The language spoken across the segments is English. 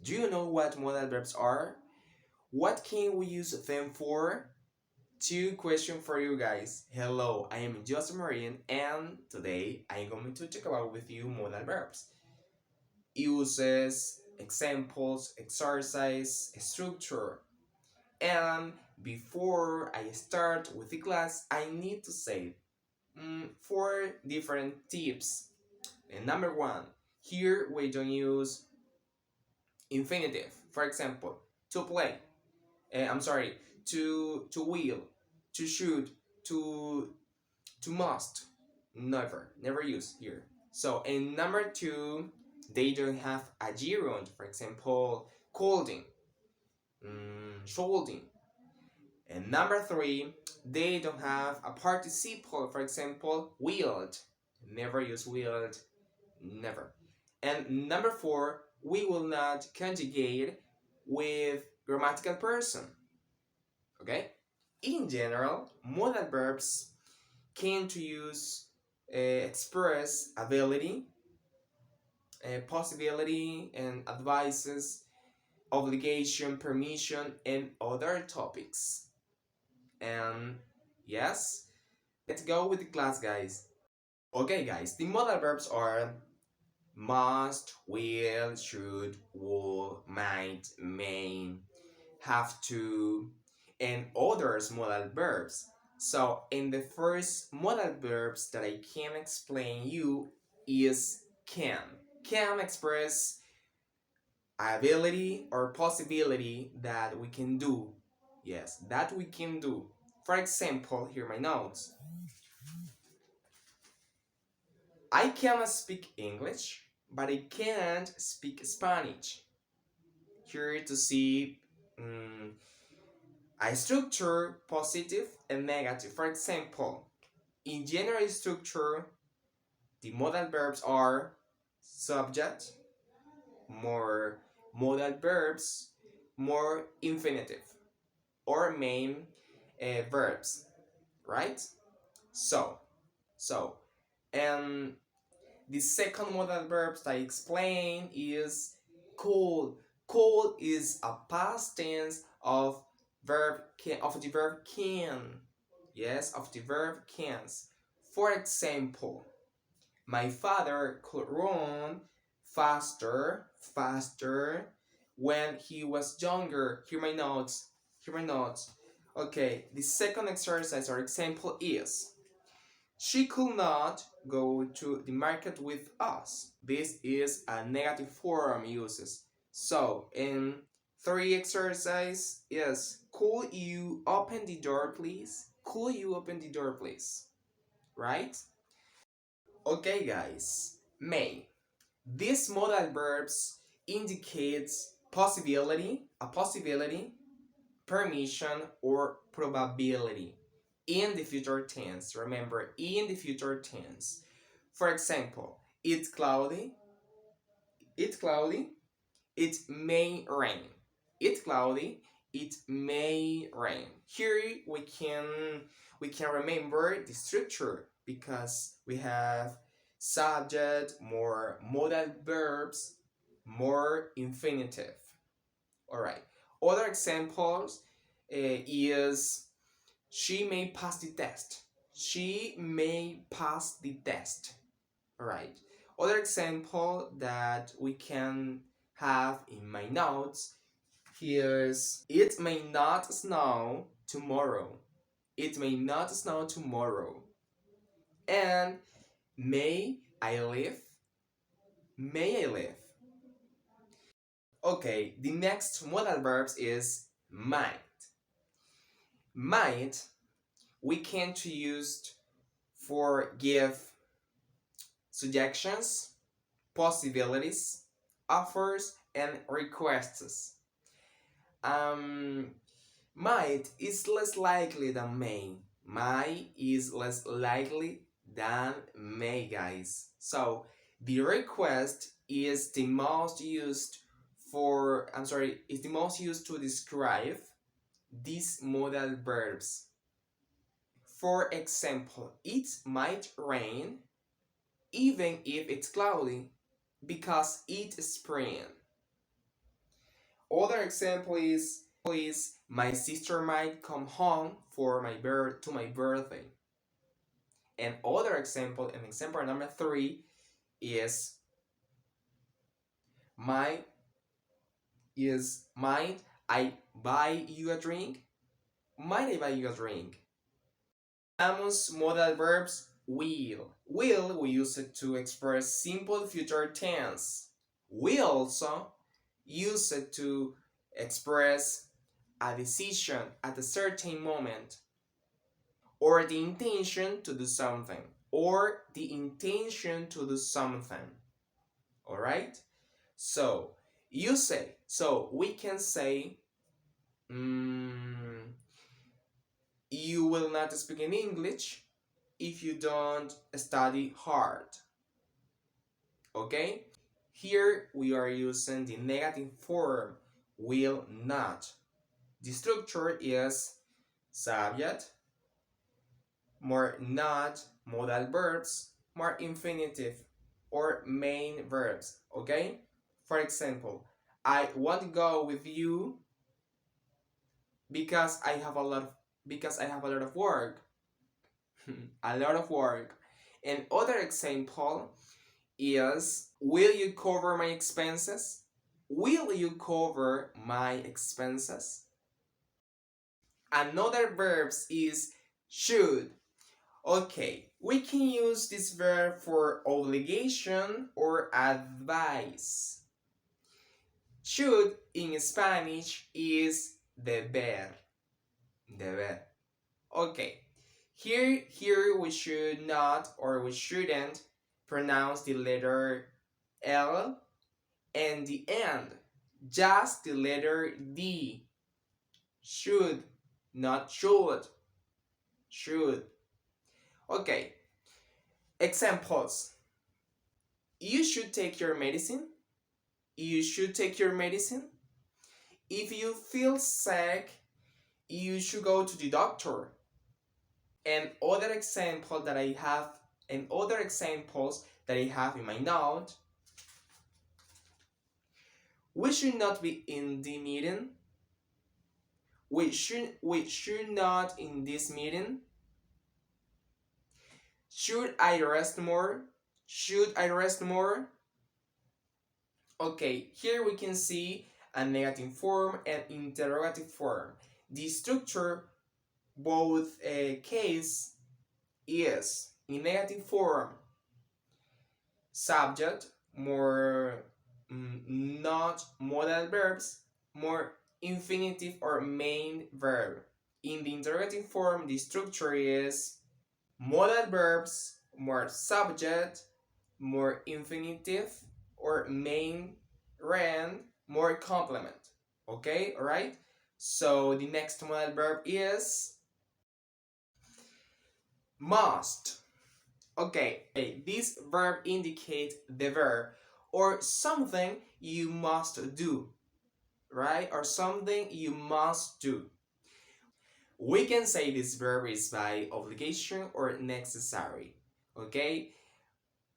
Do you know what modal verbs are? What can we use them for? Two questions for you guys. Hello, I am Joseph Marine, and today I'm going to talk about with you modal verbs. Uses, examples, exercise, structure. And before I start with the class, I need to say four different tips. And number one, here we don't use infinitive. For example, to play. I'm sorry, to will, to should, to must. Never use here. So in number two, they don't have a gerund. For example, colding, scolding. And number three, they don't have a participle. For example, willed. Never use willed. Never. And number four, we will not conjugate with grammatical person. Okay? In general, modal verbs can to use express ability, possibility, and advices, obligation, permission, and other topics. And yes, let's go with the class, guys. Okay, guys, the modal verbs are must, will, should, would, might, may, have to, and others modal verbs. So in the first modal verbs that I can explain you is can. Can express ability or possibility that we can do. Yes, that we can do. For example, here my notes. I can speak English, but I can't speak Spanish. Here to see a structure, positive and negative. For example, in general structure, the modal verbs are subject, more modal verbs, more infinitive, or main verbs, right? So, and the second modal verbs I explain is cold. Cold is a past tense of the verb can. Yes, of the verb cans. For example, my father could run faster when he was younger. Here my notes. Okay, the second exercise or example is she could not go to the market with us. This is a negative form uses. So in three exercise, yes, could you open the door please? Could you open the door please? Right? Okay guys, may. These modal verbs indicates a possibility, permission, or probability in the future tense. Remember, in the future tense. For example, it's cloudy, it may rain. It's cloudy, it may rain. Here we can remember the structure because we have subject, more modal verbs, more infinitive. All right. Other examples is she may pass the test. She may pass the test. All right. Other example that we can have in my notes is it may not snow tomorrow. It may not snow tomorrow. And may I live? May I live? Okay, the next modal verbs is might. Might we can to use for give suggestions, possibilities, offers, and requests. Might is less likely than may. Might is less likely than may, guys. So the request is the most used is the most used to describe these modal verbs. For example, it might rain even if it's cloudy because it's spring. Other example is my sister might come home for my to my birthday. And other example, and example number three is my might I buy you a drink? Might I buy you a drink? Amos modal verbs will. Will we use it to express simple future tense. We also use it to express a decision at a certain moment or the intention to do something or the intention to do something. All right? So, we can say you will not speak in English if you don't study hard. Okay? Here we are using the negative form will not. The structure is subject, more not, modal verbs, more infinitive, or main verbs. Okay? For example, I want to go with you because I have a lot of work. A lot of work. And other example is will you cover my expenses? Will you cover my expenses? Another verb is should. Okay, we can use this verb for obligation or advice. Should in Spanish is deber. Deber. Okay, here we should not or we shouldn't pronounce the letter L and the end. Just the letter D. Should, not should. Should. Okay. Examples. You should take your medicine. You should take your medicine. If you feel sick, you should go to the doctor. And other examples that I have in my note. We should not be in the meeting. We should not in this meeting. Should I rest more? Should I rest more? Okay, here we can see a negative form and interrogative form. The structure both case is in negative form subject, more not modal verbs, more infinitive or main verb. In the interrogative form, the structure is modal verbs, more subject, more infinitive or main rend, more complement. Okay, all right? So the next modal verb is must. Okay, this verb indicates the verb or something you must do, right? Or something you must do. We can say this verb is by obligation or necessary. Okay?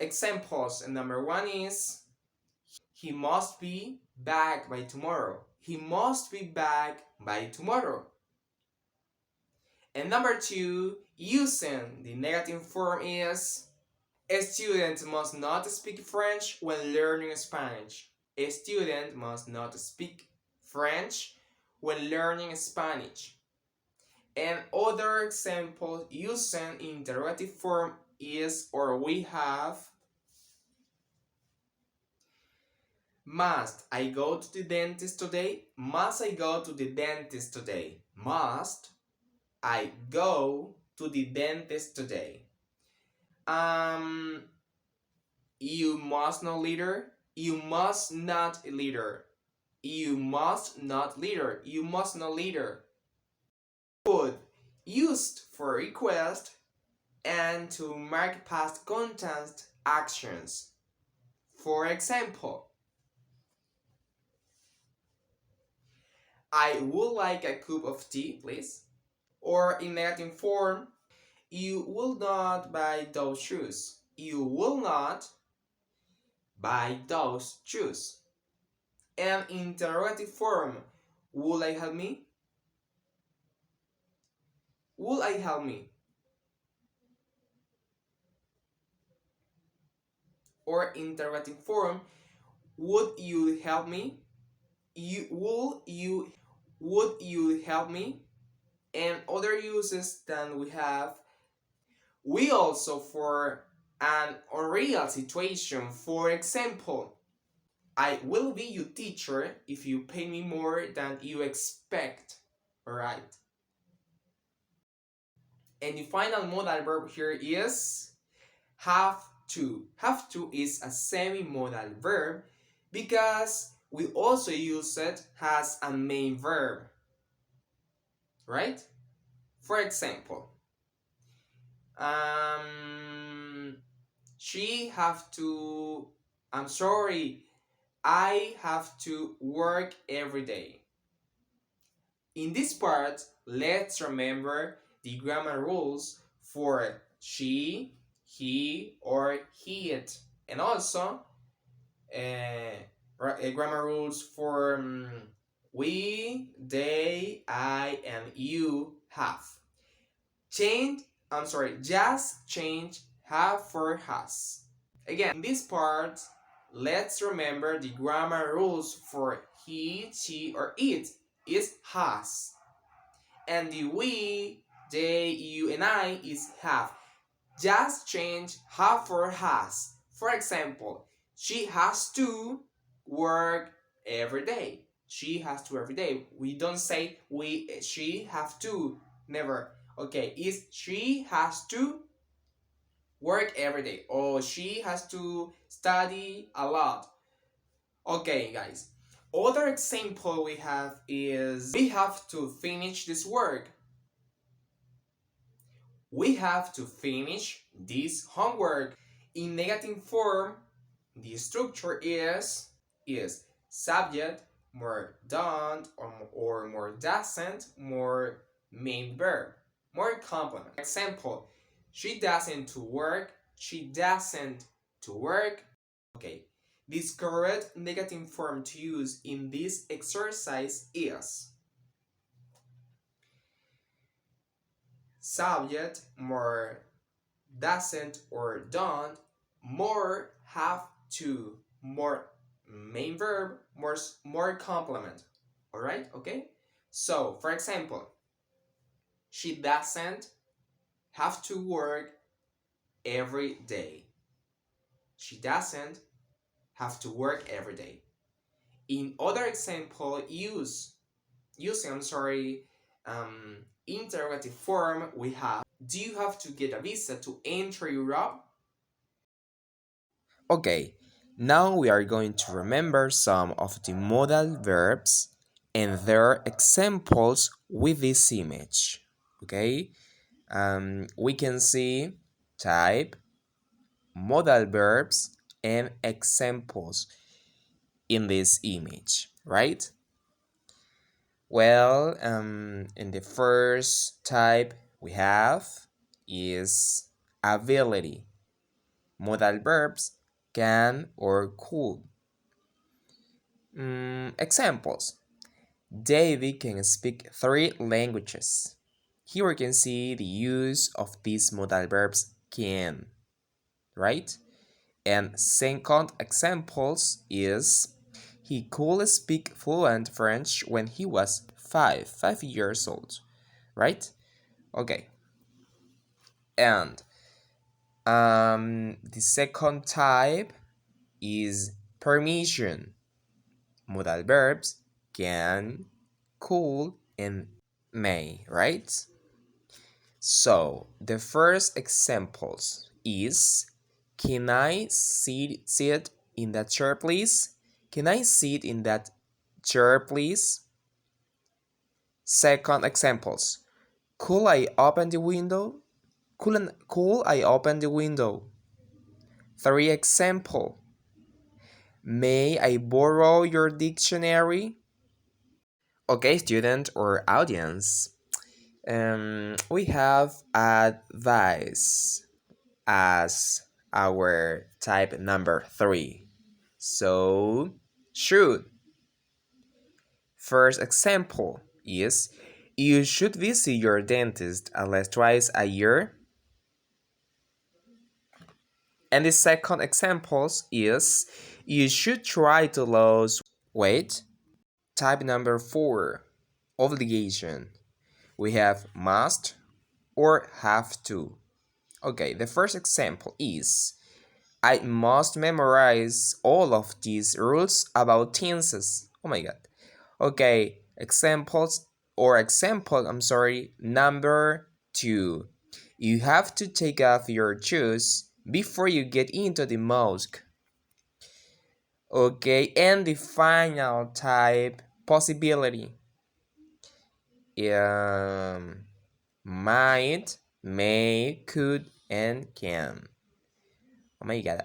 Examples, number one is he must be back by tomorrow. He must be back by tomorrow. And number two, using the negative form is a student must not speak French when learning Spanish. A student must not speak French when learning Spanish. And other example using interrogative form is or we have must I go to the dentist today? Must I go to the dentist today? Must I go to the dentist today? You must not litter. You must not litter. You must not litter. You must not litter. Would used for request and to mark past context actions. For example, I would like a cup of tea, please. Or in negative form, you will not buy those shoes. You will not buy those shoes. And interrogative form, will I help me? Will I help me? Or interrogative form, would you help me? Would you help me? And other uses that we have, we also for an unreal situation. For example, I will be your teacher if you pay me more than you expect. Alright. And the final modal verb here is have to. Have to is a semi-modal verb because we also use it as a main verb. Right? For example, um, she have to, I'm sorry, I have to work every day. In this part, let's remember the grammar rules for she, he, or it, and also grammar rules for we, they, I, and you have. Just change have for has. Again, in this part, let's remember the grammar rules for he, she, or it is has. And the we, they, you, and I is have. Just change have for has. For example, she has to work every day. She has to every day. We don't say she have to. Never. Okay, is she has to work every day or she has to study a lot. Okay, guys. Other example we have is we have to finish this work. We have to finish this homework. In negative form, the structure is subject more don't or more doesn't more main verb more complement. Example, she doesn't to work, she doesn't to work. Okay, this correct negative form to use in this exercise is subject more doesn't or don't more have to more main verb more complement. All right, okay. So for example, she doesn't have to work every day. She doesn't have to work every day. In other example, using interrogative form, we have, do you have to get a visa to enter Europe? Okay, now we are going to remember some of the modal verbs and their examples with this image. Okay, we can see type, modal verbs, and examples in this image, right? Well, in the first type we have is ability. Modal verbs can or could. Examples. David can speak 3 languages. Here we can see the use of these modal verbs can, right? And second examples is he could speak fluent French when he was 5 years old, right? Okay. And the second type is permission. Modal verbs can, could, and may, right? So the first examples is can I sit in that chair please? Can I sit in that chair please? Second examples. Could I open the window? Could I open the window? 3 example. May I borrow your dictionary? Okay, student or audience, we have advice as our type number 3. So, should. First example is you should visit your dentist at least twice a year. And the second example is you should try to lose weight. Type number 4, obligation. We have must or have to. Okay, the first example is I must memorize all of these rules about tenses. Oh my god. Okay, number 2. You have to take off your shoes before you get into the mosque. Okay, and the final type possibility. Might, may, could, and can. Oh my god.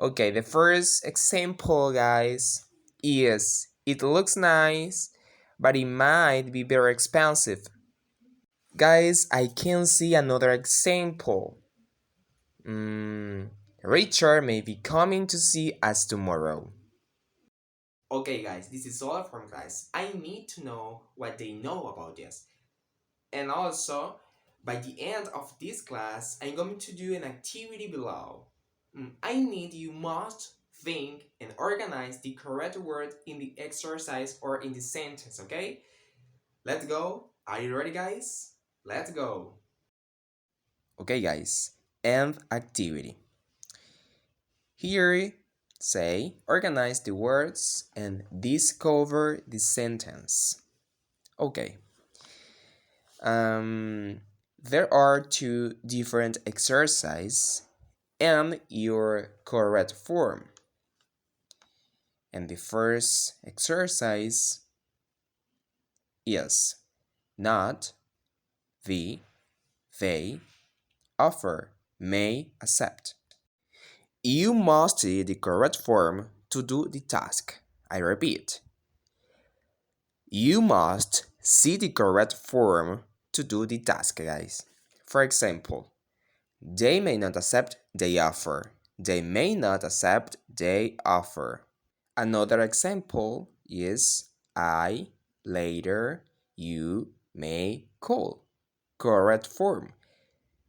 Okay, the first example, guys, is it looks nice, but it might be very expensive. Guys, I can see another example. Richard may be coming to see us tomorrow. Okay, guys, this is all from class. I need to know what they know about this. And also, by the end of this class, I'm going to do an activity below. I need you must think and organize the correct word in the exercise or in the sentence, okay? Let's go. Are you ready, guys? Let's go. Okay, guys, end activity. Here, say, organize the words and discover the sentence. Okay. There are 2 different exercises and your correct form. And the first exercise is not, the, they, offer, may, accept. You must see the correct form to do the task. I repeat. You must see the correct form to do the task, guys. For example, they may not accept, they offer. They may not accept, they offer. Another example is I, later, you, may, call. Correct form.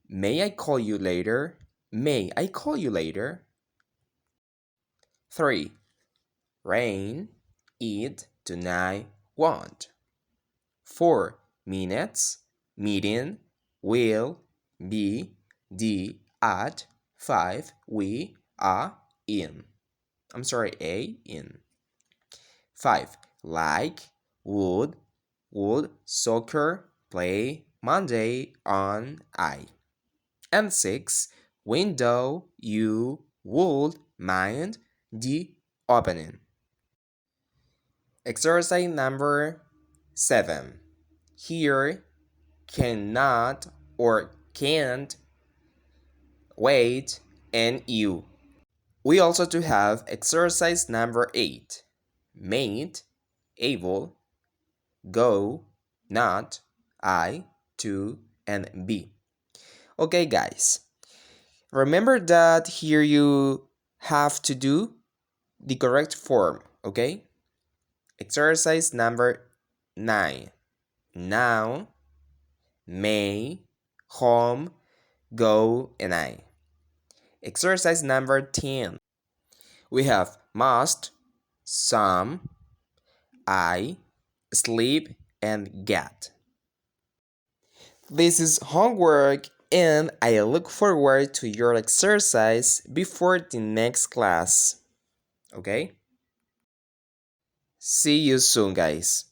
May I call you later? May I call you later? 3. Rain, eat, tonight, want. 4. Minutes, meeting, will, be, the, at. 5. We, are, in. In. 5. Like, would, soccer, play, Monday, on, I. And 6. Window, you, would, mind, the opening. Exercise number 7. Here, cannot or can't, wait, and you. We also do have exercise number 8. Made, able, go, not, I, to, and be. Okay, guys. Remember that here you have to do the correct form, okay? Exercise number 9. Now, may, home, go, and I. Exercise number 10. We have must, some, I, sleep, and get. This is homework and I look forward to your exercise before the next class. Okay? See you soon, guys.